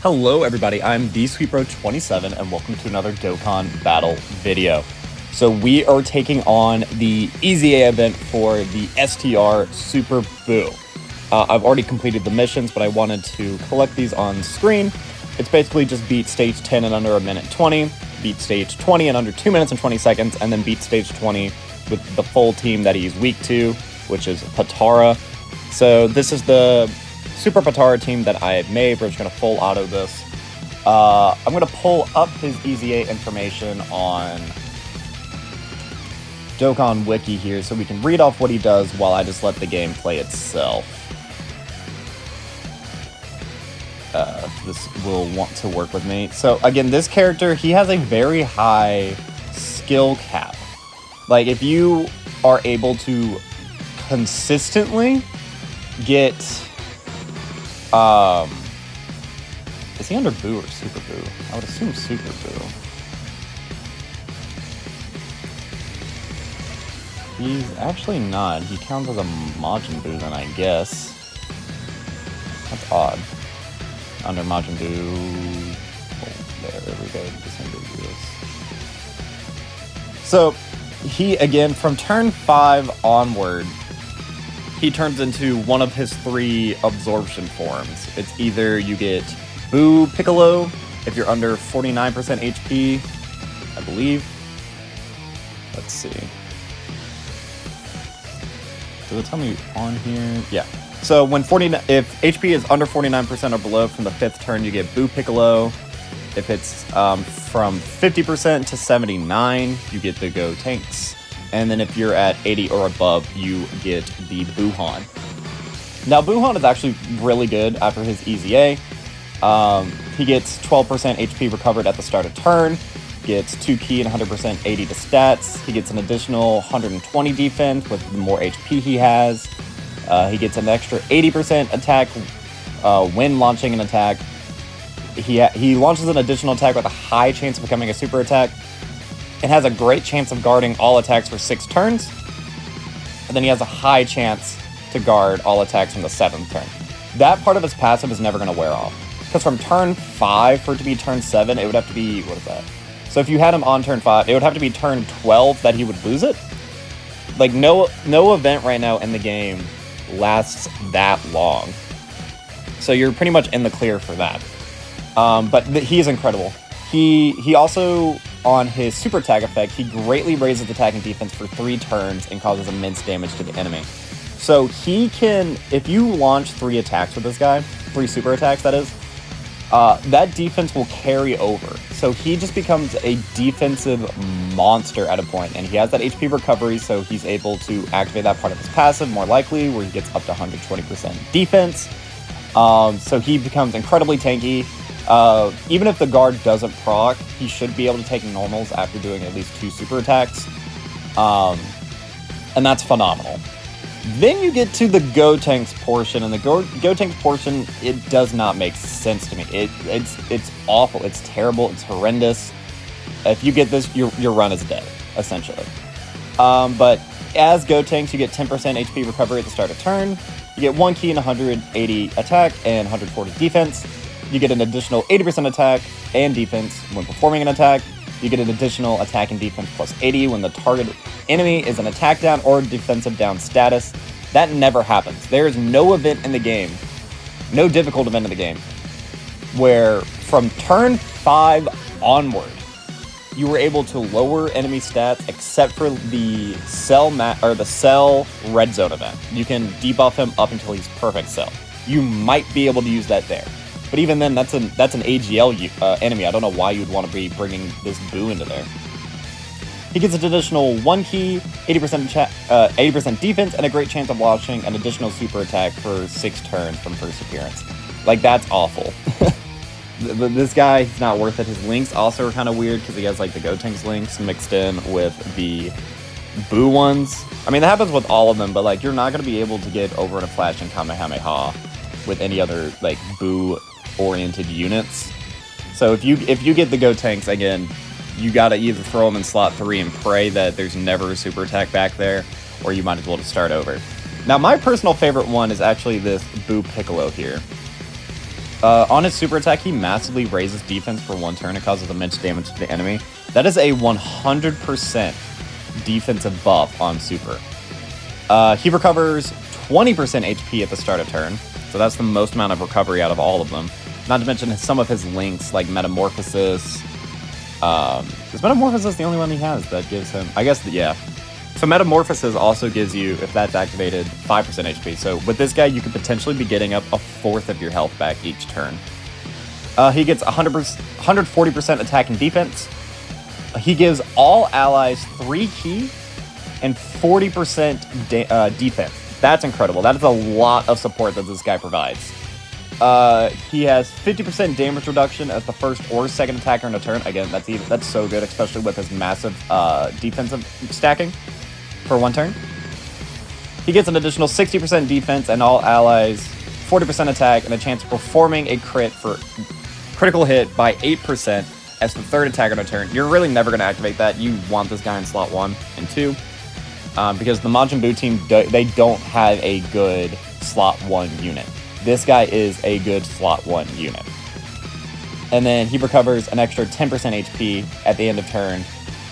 Hello everybody, I'm TheSweetBro27 and welcome to another Dokkan battle video. So we are taking on the EZA event for the STR Super BUU. I've already completed the missions, but I wanted to collect these on screen. It's basically just beat stage 10 in under 1:20, beat stage 20 in under 2 minutes and 20 seconds, and then beat stage 20 with the full team that he's weak to, which is Patara. So this is the Super Patara team that I had made. We're just going to full auto this. I'm going to pull up his EZA information on Dokkan Wiki here so we can read off what he does while I just let the game play itself. This will want to work with me. So again, this character, he has a very high skill cap. Like if you are able to consistently get... is he under BUU or Super BUU? I would assume Super BUU. He's actually not. He counts as a Majin Buu then, I guess. That's odd. Under Majin Buu... Oh, there we go. Disambiguous. So, he, again, from turn 5 onward, he turns into one of his 3 absorption forms. It's either you get BUU Piccolo if you're under 49% HP, I believe. Let's see. Does it tell me on here? Yeah. So when if HP is under 49% or below from the 5th turn, you get BUU Piccolo. If it's from 50% to 79, you get the Go Tanks. And then if you're at 80 or above, you get the Buuhan. Now, Buuhan is actually really good after his EZA. He gets 12% HP recovered at the start of turn, gets 2 ki and 100% AD to stats. He gets an additional 120 defense with the more HP he has. He gets an extra 80% attack when launching an attack. He launches an additional attack with a high chance of becoming a super attack. It has a great chance of guarding all attacks for 6 turns. And then he has a high chance to guard all attacks from the 7th turn. That part of his passive is never going to wear off. Because from turn 5 for it to be turn 7, it would have to be... What is that? So if you had him on turn 5, it would have to be turn 12 that he would lose it. Like, no event right now in the game lasts that long. So you're pretty much in the clear for that. But he is incredible. He also... On his super attack effect, he greatly raises attack and defense for 3 turns and causes immense damage to the enemy. So he can, if you launch 3 attacks with this guy, 3 super attacks that is, that defense will carry over. So he just becomes a defensive monster at a point, and he has that HP recovery, so he's able to activate that part of his passive more likely, where he gets up to 120% defense. So he becomes incredibly tanky. Even if the guard doesn't proc, he should be able to take normals after doing at least 2 super attacks. And that's phenomenal. Then you get to the Go Tanks portion, and the Go Tanks portion, it does not make sense to me. It's awful, it's terrible, it's horrendous. If you get this, your run is dead, essentially. But as Go Tanks, you get 10% HP recovery at the start of turn. You get 1 ki and 180 attack and 140 defense. You get an additional 80% attack and defense when performing an attack. You get an additional attack and defense plus 80 when the target enemy is an attack down or defensive down status. That never happens. There is no event in the game, no difficult event in the game, where from turn 5 onward, you were able to lower enemy stats except for the Cell Red Zone event. You can debuff him up until he's perfect Cell. You might be able to use that there. But even then, that's an AGL enemy. I don't know why you'd want to be bringing this BUU into there. He gets an additional 1 ki, 80% defense, and a great chance of launching an additional super attack for 6 turns from first appearance. Like, that's awful. This guy, he's not worth it. His links also are kind of weird because he has like the Go Tanks links mixed in with the BUU ones. I mean, that happens with all of them, but like, you're not going to be able to get over in a flash and Kamehameha with any other like BUU oriented units. So if you get the Go Tanks, again, you gotta either throw them in slot 3 and pray that there's never a super attack back there, or you might as well just start over. Now my personal favorite one is actually this BUU Piccolo here. On his super attack, he massively raises defense for 1 turn. It causes immense damage to the enemy. That is a 100% defensive buff on super. He recovers 20% HP at the start of turn, so that's the most amount of recovery out of all of them. Not to mention some of his links, like Metamorphosis. Is Metamorphosis the only one he has that gives him... I guess, yeah. So Metamorphosis also gives you, if that's activated, 5% HP. So with this guy, you could potentially be getting up a fourth of your health back each turn. He gets 140% attack and defense. He gives all allies 3 ki and 40% defense. That's incredible. That is a lot of support that this guy provides. He has 50% damage reduction as the first or second attacker in a turn. Again, that's so good, especially with his massive defensive stacking for 1 turn. He gets an additional 60% defense and all allies, 40% attack, and a chance of performing a critical hit by 8% as the third attacker in a turn. You're really never going to activate that. You want this guy in slot 1 and 2 because the Majin Buu team, they don't have a good slot 1 unit. This guy is a good slot 1 unit. And then he recovers an extra 10% HP at the end of turn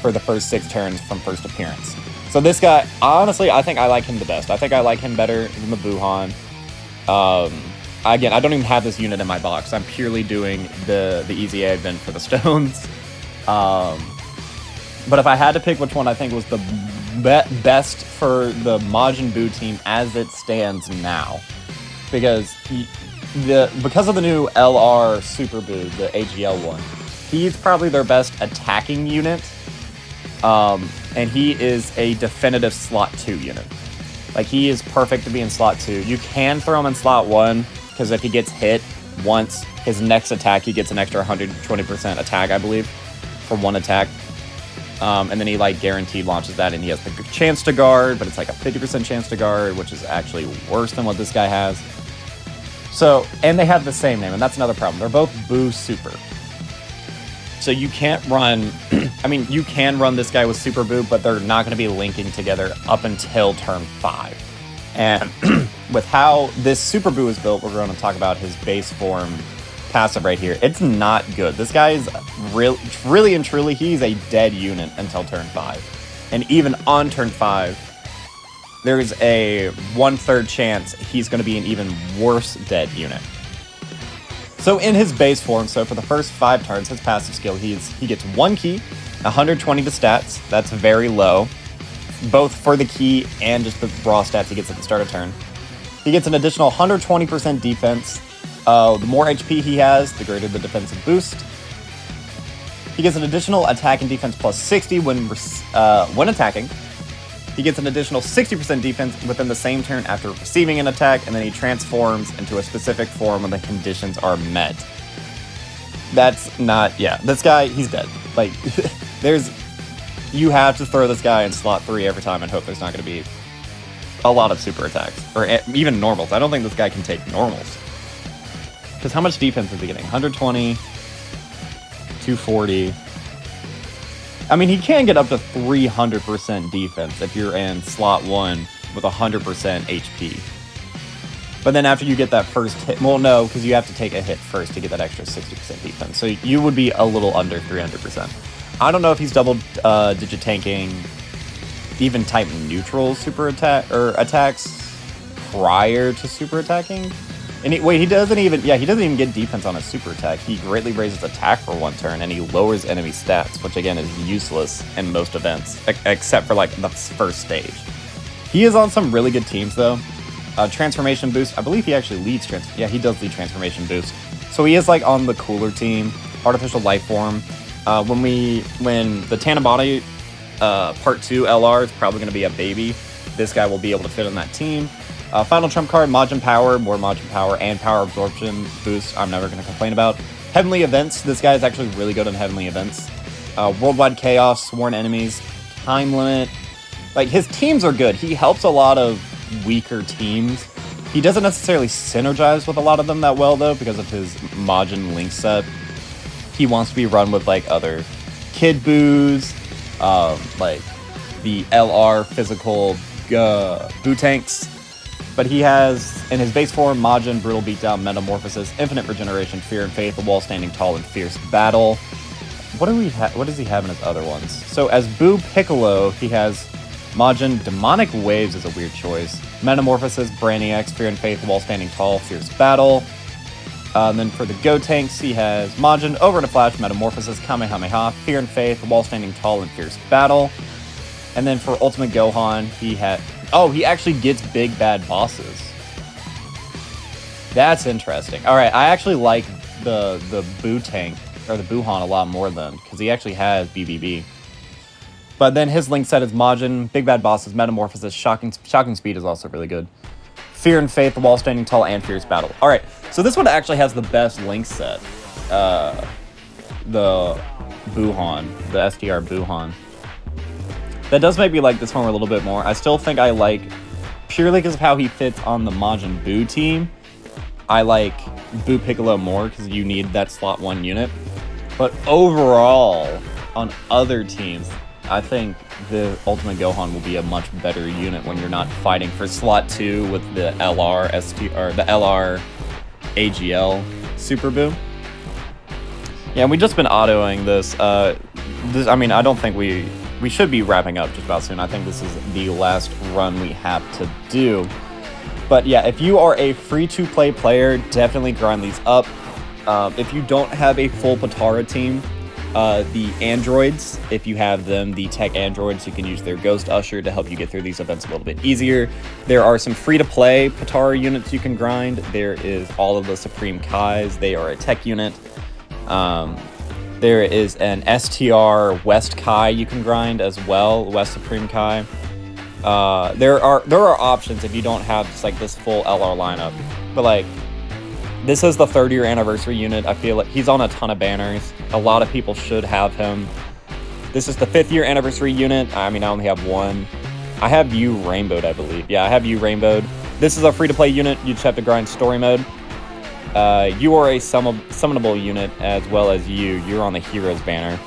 for the first 6 turns from first appearance. So this guy, honestly, I think I like him the best. I think I like him better than the Buuhan. Again, I don't even have this unit in my box. I'm purely doing the EZA event for the stones. But if I had to pick which one I think was the best for the Majin Buu team as it stands now, because of the new LR Super Buu, the AGL one, he's probably their best attacking unit, and he is a definitive slot 2 unit. Like, he is perfect to be in slot 2. You can throw him in slot 1, because if he gets hit once, his next attack, he gets an extra 120% attack, I believe, for 1 attack. And then he, like, guaranteed launches that, and he has the chance to guard, but it's like a 50% chance to guard, which is actually worse than what this guy has. So, and they have the same name, and that's another problem. They're both Buu Super. So you can't run... I mean, you can run this guy with Super Buu, but they're not going to be linking together up until turn 5. And with how this Super Buu is built, we're going to talk about his base form passive right here. It's not good. This guy is really and truly, he's a dead unit until turn 5. And even on turn 5, there's a 1/3 chance he's going to be an even worse dead unit. So in his base form, so for the first 5 turns, his passive skill, he gets 1 ki, 120 to stats. That's very low, both for the ki and just the raw stats he gets at the start of turn. He gets an additional 120% defense. The more HP he has, the greater the defensive boost. He gets an additional attack and defense plus 60 when attacking. He gets an additional 60% defense within the same turn after receiving an attack, and then he transforms into a specific form when the conditions are met. That's not... Yeah, this guy, he's dead. Like, you have to throw this guy in slot 3 every time and hope there's not going to be a lot of super attacks. Or even normals. I don't think this guy can take normals. Because how much defense is he getting? 120, 240... I mean, he can get up to 300% defense if you're in slot 1 with 100% HP. But then after you get that first hit... Well, no, because you have to take a hit first to get that extra 60% defense. So you would be a little under 300%. I don't know if he's double-digit tanking even type neutral super attack or attacks prior to super attacking. And he doesn't even get defense on a super attack. He greatly raises attack for 1 turn, and he lowers enemy stats, which again is useless in most events, except for like the first stage. He is on some really good teams though. Transformation boost, I believe he actually leads he does lead transformation boost. So he is like on the cooler team. Artificial life form. When the Tanabata part 2 LR is probably going to be a baby, this guy will be able to fit on that team. Final trump card, Majin Power, more Majin Power, and Power Absorption boost, I'm never going to complain about. Heavenly Events, this guy is actually really good on Heavenly Events. Worldwide Chaos, Sworn Enemies, Time Limit. Like, his teams are good. He helps a lot of weaker teams. He doesn't necessarily synergize with a lot of them that well, though, because of his Majin Link set. He wants to be run with, like, other Kid Boos, like the LR physical Buu tanks. But he has, in his base form, Majin, Brutal Beatdown, Metamorphosis, Infinite Regeneration, Fear and Faith, The Wall Standing Tall, and Fierce Battle. What does he have in his other ones? So as BUU Piccolo, he has Majin, Demonic Waves is a weird choice. Metamorphosis, Brainiacs, Fear and Faith, Wall Standing Tall, Fierce Battle. Then for the Go Tanks, he has Majin, Over in a Flash, Metamorphosis, Kamehameha, Fear and Faith, Wall Standing Tall, and Fierce Battle. And then for Ultimate Gohan, he had... Oh, he actually gets big bad bosses. That's interesting. Alright, I actually like the BUU tank, or the Buuhan a lot more than, because he actually has BBB. But then his link set is Majin, Big Bad Bosses, Metamorphosis, Shocking Speed is also really good. Fear and Faith, The Wall Standing Tall, and Fierce Battle. Alright, so this one actually has the best link set. The Buuhan, the STR Buuhan. That does make me like this one a little bit more. I still think I like, purely because of how he fits on the Majin Buu team, I like BUU Piccolo more because you need that slot 1 unit. But overall, on other teams, I think the Ultimate Gohan will be a much better unit when you're not fighting for slot 2 with the LR STR, the LR AGL Super BUU. Yeah, we've just been autoing this. I mean, I don't think we should be wrapping up just about soon. I think this is the last run we have to do. But yeah, if you are a free-to-play player, definitely grind these up. If you don't have a full Potara team, the androids, if you have them, the tech androids, you can use their Ghost Usher to help you get through these events a little bit easier. There are some free-to-play Potara units you can grind. There is all of the Supreme Kais. They are a tech unit. There is an STR West Kai you can grind as well, West Supreme Kai. There are options if you don't have just like this full LR lineup. But like, this is the 3rd year anniversary unit. I feel like he's on a ton of banners. A lot of people should have him. This is the 5th year anniversary unit. I mean, I only have one. I have you rainbowed, I believe. Yeah, I have you rainbowed. This is a free-to-play unit. You just have to grind story mode. You are a summonable unit as well as you're on the Heroes banner.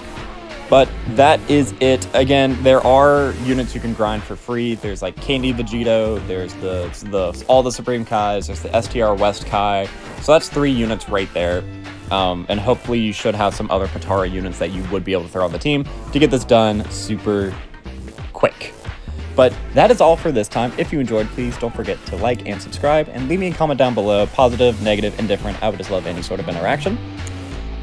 But that is it. Again, there are units you can grind for free. There's like Candy Vegito, there's all the Supreme Kais, there's the STR West Kai. So that's 3 units right there. And hopefully you should have some other Potara units that you would be able to throw on the team to get this done super quick. But that is all for this time. If you enjoyed, please don't forget to like and subscribe and leave me a comment down below, positive, negative, indifferent. I would just love any sort of interaction.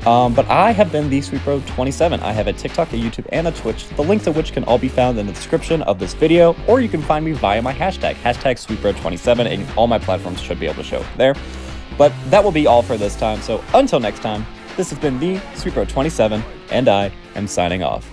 But I have been the SweetBro27. I have a TikTok, a YouTube, and a Twitch, the links of which can all be found in the description of this video, or you can find me via my hashtag SweetBro27, and all my platforms should be able to show up there. But that will be all for this time, so until next time, this has been the SweetBro27, and I am signing off.